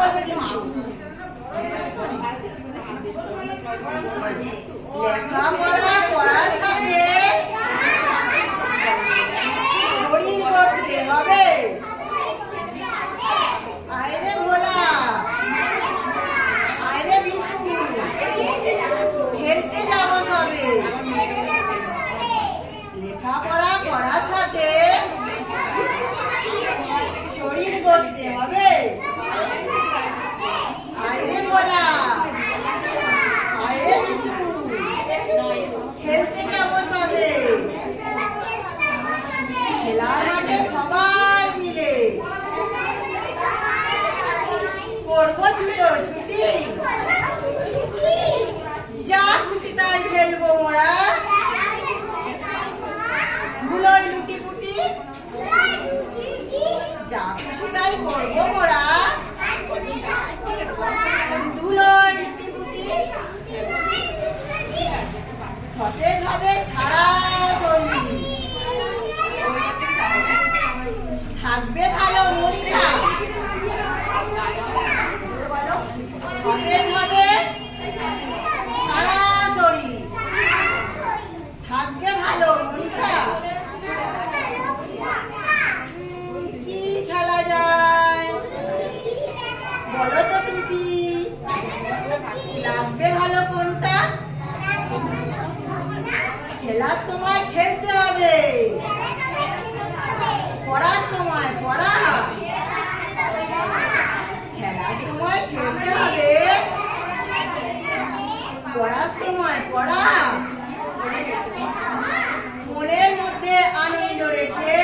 বলবে কিন্তু লেখাপড়া করার সাথে শরীর করতে হবে। আরে ভোলা, আরে বিশু, খেলতে যাবো সবে। লেখাপড়া করার সাথে শরীর করতে হবে। আরে ভোলা, আরে বিশু, খেলতে যাবো সবে। খেলার মাঠে সবাই মিলে করবো ছুটোছুটি, যা খুশি তাই খেলবো মোরা। ধুলোয় লুটিপুটি, যা খুশি তাই করবো মোরা। ধুলোয় লুটিপুটি, সতেজ হবে সারা শরীর, থাকবে ভালো মনটা। সতেজ হবে সারা শরীর, থাকবে ভালো মনটা। কি খেলা যায় বলো তো টুসি, লাগবে ভালো কোনটা? খেলার সময় খেলতে হবে, পড়ার সময় পড়া। খেলার সময় খেলতে হবে, পড়ার সময় পড়া। মনের মধ্যে আনন্দ রেখে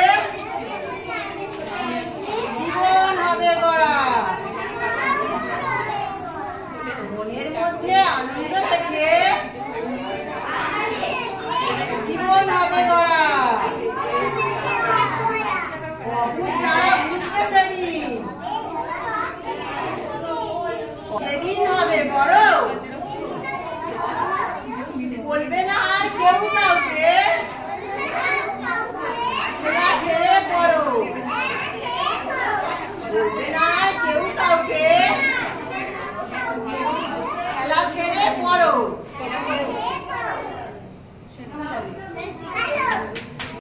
জীবন হবে গড়া। মনের মধ্যে আনন্দ রেখে জীবন হবে গড়া। অবুঝ যারা বুঝবে সেদিন, সেদিন হবে বড়। বলবে না আর কেউ কাউকে, খেলা ছেড়ে পড়ো। বলবে না আর কেউ কাউকে, খেলা ছেড়ে পড়ো।